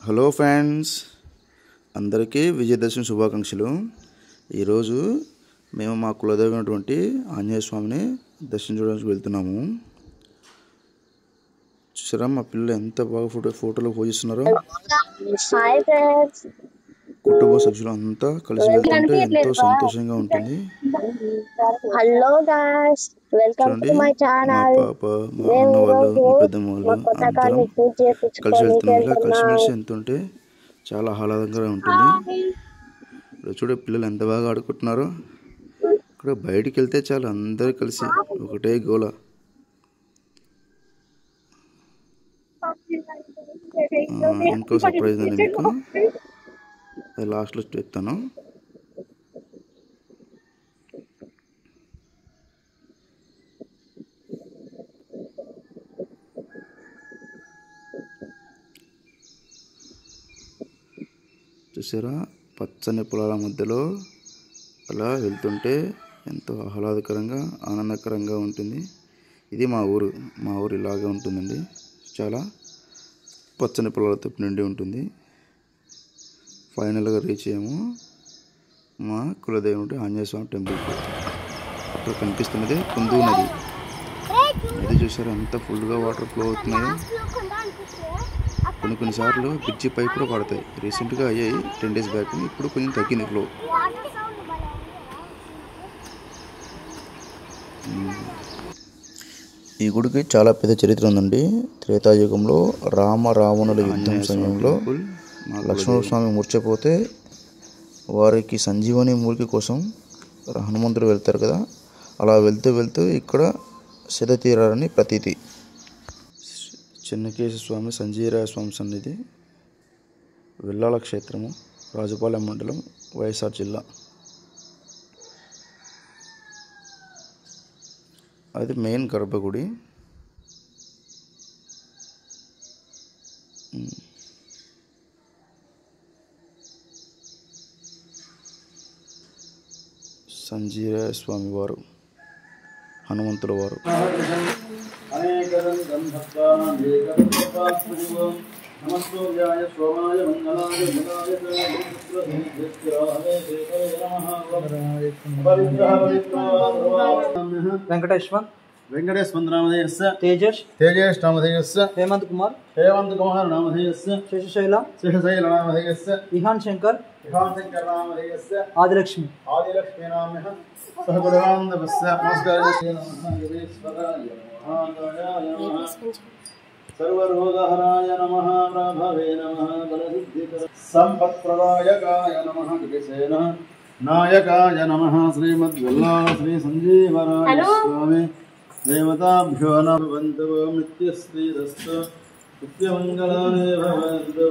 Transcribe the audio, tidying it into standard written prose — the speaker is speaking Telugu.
హలో ఫ్రెండ్స్, అందరికీ విజయదశమి శుభాకాంక్షలు. ఈరోజు మేము మా కులదైవమైనటువంటి ఆంజనేయ స్వామిని దర్శించడానికి వెళ్తున్నాము. చూసారా మా పిల్లలు ఎంత బాగా ఫోటోలో పోజిస్తున్నారో. కుటుంబ సభ్యులు అంతా కలిసి వెళ్తుంటే ఎంతో సంతోషంగా ఉంటుంది. Hello guys, welcome to my channel. మా పాప, మా అన్న వాళ్ళు, మా పెద్దమ్మ వాళ్ళు అందరం కలిసి వెళ్తున్నాం. ఇలా కలిసిమెలిసి వెళ్తుంటే చాలా ఆహ్లాదంగా ఉంటుంది. చూడే పిల్లలు ఎంత బాగా ఆడుకుంటున్నారో. ఇక్కడ బయటికి వెళ్తే చాలు అందరూ కలిసి ఒకటే గోల. ఇంకో సర్ప్రైజ్ అండి మీకు, లాస్ట్లో చెప్తాను. చూసారా, పచ్చని పొలాల మధ్యలో అలా వెళ్తుంటే ఎంతో ఆహ్లాదకరంగా ఆనందకరంగా ఉంటుంది. ఇది మా ఊరు ఇలాగే ఉంటుందండి. చాలా పచ్చని పొలాలతో నిండి ఉంటుంది. ఫైనల్గా రీచ్ అయ్యాము మా కులదేవుడు ఆంజనేయ స్వామి టెంపుల్కి. అక్కడ కనిపిస్తున్నది కుందు నది. నది చూసారా ఎంత ఫుల్గా వాటర్ ఫ్లో అవుతున్నాయో. కొన్నిసార్లు బ్రిడ్జి పైప్ కూడా పడతాయి. రీసెంట్గా అయ్యాయి 10 days బ్యాక్. ఇప్పుడు కొంచెం తగ్గింది ఫ్లో. ఈ గుడికి చాలా పెద్ద చరిత్ర ఉందండి. త్రేతాయుగంలో రావణుల యుద్ధం సమయంలో లక్ష్మణస్వామి మూర్ఛపోతే వారికి సంజీవని మూలిక కోసం హనుమంతుడు వెళ్తారు కదా, అలా వెళ్తూ ఇక్కడ సేద తీరారని ప్రతీతి. చెన్నకేశ్వర స్వామి సంజీవరాయ స్వామి సన్నిధి, వెల్లాల క్షేత్రము, రాజపాలెం మండలం, వైఎస్ఆర్ జిల్లా. అది మెయిన్ గర్భగుడి. సంజీవరాయ స్వామి వారు, హనుమంతుల వారు. వెంకటేశ్వర నామధేయస్య తేజస్ నామధేయస్య హేమంత్ కుమార్ నామధేయస్య శేషశైల నామధేయస్య విహాన్ శంకర్ నామధేయస్య ఆదిలక్ష్మి నామ్యః సహగుణానందస్య నమస్కారం. సర్వరోగహరాయ నమః, ప్రభవే నమః, బలసిద్ధికర సంపత్ప్రదాయకాయ నమః, విశేష నాయకాయ నమః, శ్రీమద్వెల్లాల శ్రీ సంజీవరాయ స్వామి దేవతాభ్యో నమః. నిత్యశ్రీరస్తు నిత్యమంగళాని భవంతు.